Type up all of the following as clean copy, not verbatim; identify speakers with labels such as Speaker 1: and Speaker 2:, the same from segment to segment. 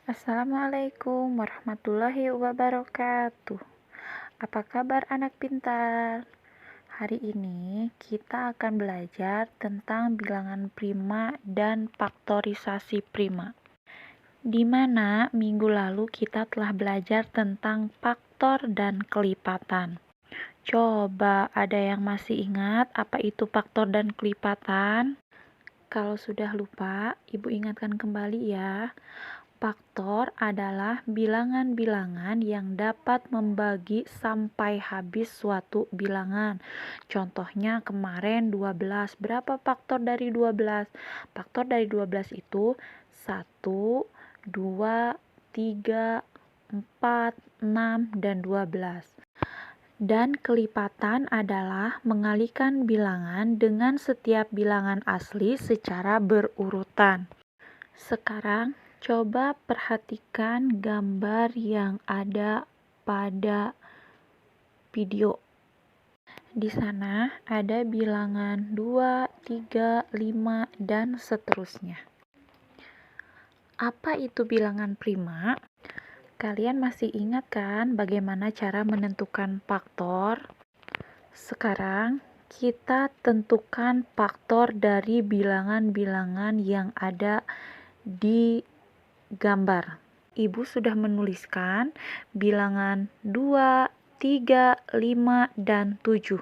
Speaker 1: Assalamualaikum warahmatullahi wabarakatuh. Apa kabar anak pintar? Hari ini kita akan belajar tentang bilangan prima dan faktorisasi prima. Di mana minggu lalu kita telah belajar tentang faktor dan kelipatan. Coba ada yang masih ingat apa itu faktor dan kelipatan? Kalau sudah lupa, Ibu ingatkan kembali ya. Faktor adalah bilangan-bilangan yang dapat membagi sampai habis suatu bilangan. Contohnya kemarin 12. Berapa faktor dari 12? Faktor dari 12 itu 1, 2, 3, 4, 6, dan 12. Dan kelipatan adalah mengalihkan bilangan dengan setiap bilangan asli secara berurutan. Sekarang coba perhatikan gambar yang ada pada video. Di sana ada bilangan 2, 3, 5, dan seterusnya. Apa itu bilangan prima? Kalian masih ingat kan bagaimana cara menentukan faktor? Sekarang kita tentukan faktor dari bilangan-bilangan yang ada di gambar. Ibu sudah menuliskan bilangan 2, 3, 5, dan 7.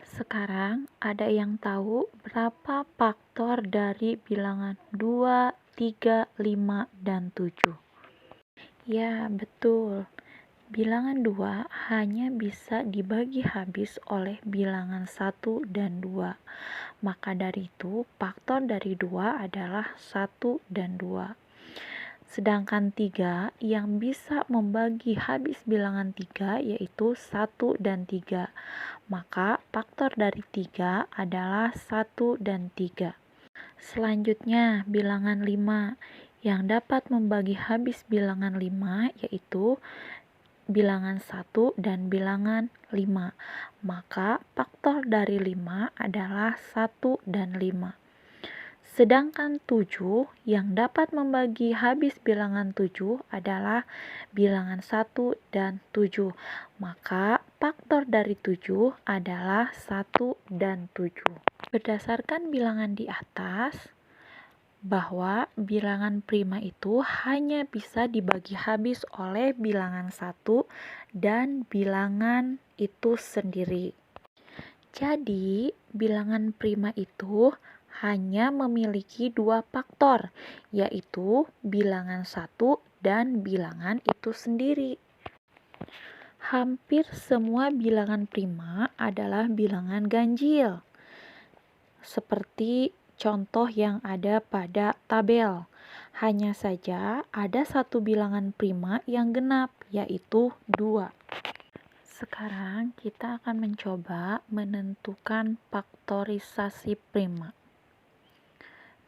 Speaker 1: Sekarang ada yang tahu berapa faktor dari bilangan 2, 3, 5, dan 7? Ya, betul. Bilangan 2 hanya bisa dibagi habis oleh bilangan 1 dan 2. Maka dari itu, faktor dari 2 adalah 1 dan 2. Sedangkan 3 yang bisa membagi habis bilangan 3 yaitu 1 dan 3. Maka faktor dari 3 adalah 1 dan 3. Selanjutnya, bilangan 5 yang dapat membagi habis bilangan 5 yaitu bilangan 1 dan bilangan 5. Maka faktor dari 5 adalah 1 dan 5. Sedangkan 7 yang dapat membagi habis bilangan 7 adalah bilangan 1 dan 7. Maka faktor dari 7 adalah 1 dan 7. Berdasarkan bilangan di atas, bahwa bilangan prima itu hanya bisa dibagi habis oleh bilangan 1 dan bilangan itu sendiri. Jadi, bilangan prima itu hanya memiliki dua faktor, yaitu bilangan 1 dan bilangan itu sendiri. Hampir semua bilangan prima adalah bilangan ganjil. Seperti contoh yang ada pada tabel. Hanya saja ada satu bilangan prima yang genap, yaitu 2. Sekarang kita akan mencoba menentukan faktorisasi prima.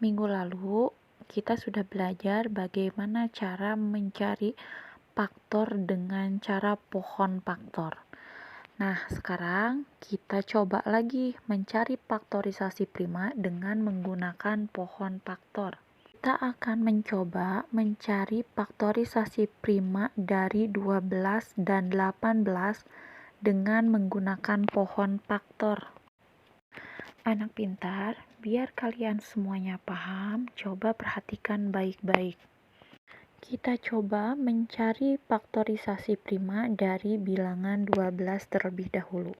Speaker 1: Minggu lalu kita sudah belajar bagaimana cara mencari faktor dengan cara pohon faktor. Nah, sekarang kita coba lagi mencari faktorisasi prima dengan menggunakan pohon faktor. Kita akan mencoba mencari faktorisasi prima dari 12 dan 18 dengan menggunakan pohon faktor. Anak pintar, biar kalian semuanya paham, coba perhatikan baik-baik. Kita coba mencari faktorisasi prima dari bilangan 12 terlebih dahulu.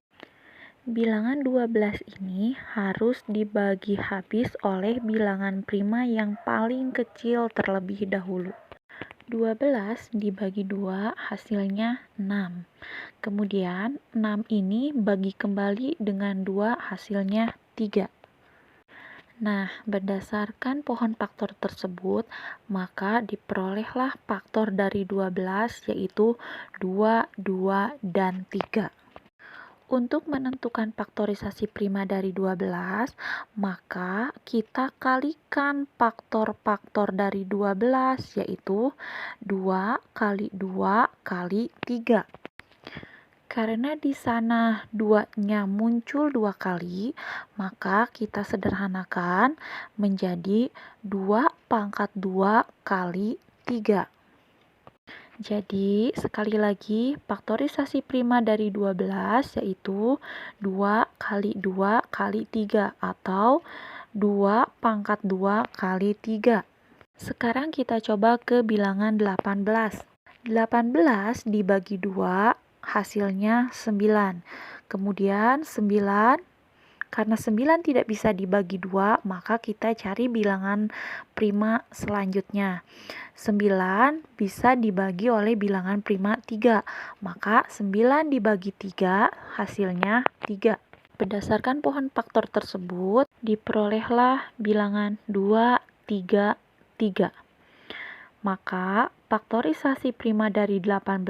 Speaker 1: Bilangan 12 ini harus dibagi habis oleh bilangan prima yang paling kecil terlebih dahulu. 12 dibagi 2 hasilnya 6. Kemudian 6 ini bagi kembali dengan 2 hasilnya 3. Nah, berdasarkan pohon faktor tersebut, maka diperolehlah faktor dari 12 yaitu 2, 2, dan 3. Untuk menentukan faktorisasi prima dari 12, maka kita kalikan faktor-faktor dari 12 yaitu 2 kali 2 kali 3. Karena di sana 2-nya muncul 2 kali, maka kita sederhanakan menjadi 2 pangkat 2 kali 3. Jadi, sekali lagi, faktorisasi prima dari 12 yaitu 2 kali 2 kali 3 atau 2 pangkat 2 kali 3. Sekarang kita coba ke bilangan 18. 18 dibagi 2 hasilnya 9. Kemudian 9, karena 9 tidak bisa dibagi 2, maka kita cari bilangan prima selanjutnya. 9 bisa dibagi oleh bilangan prima 3, maka 9 dibagi 3 hasilnya 3. Berdasarkan pohon faktor tersebut, diperolehlah bilangan 2, 3, 3. Maka faktorisasi prima dari 18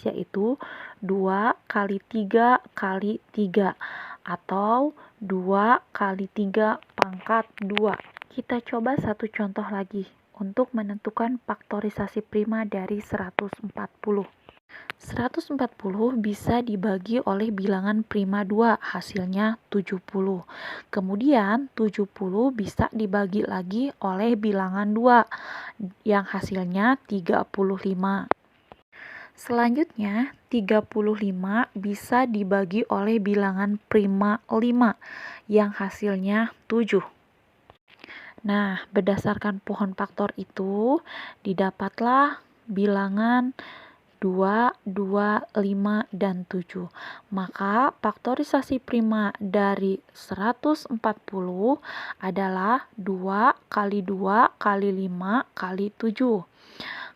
Speaker 1: yaitu 2 kali 3 kali 3 atau 2 kali 3 pangkat 2. Kita coba satu contoh lagi untuk menentukan faktorisasi prima dari 140. 140 bisa dibagi oleh bilangan prima 2, hasilnya 70. Kemudian 70 bisa dibagi lagi oleh bilangan 2, yang hasilnya 35. Selanjutnya, 35 bisa dibagi oleh bilangan prima 5, yang hasilnya 7. Nah, berdasarkan pohon faktor itu, didapatlah bilangan 2, 2, 5, dan 7. Maka faktorisasi prima dari 140 adalah 2 kali 2 kali 5 kali 7.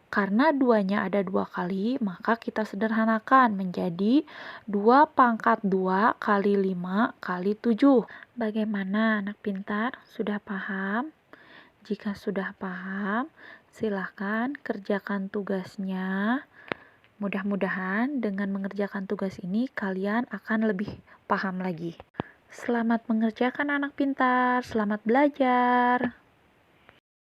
Speaker 1: Karena 2-nya ada 2 kali, maka kita sederhanakan menjadi 2 pangkat 2 kali 5 kali 7. Bagaimana anak pintar? Sudah paham? Jika sudah paham, silahkan kerjakan tugasnya. Mudah-mudahan dengan mengerjakan tugas ini kalian akan lebih paham lagi. Selamat mengerjakan anak pintar, selamat belajar.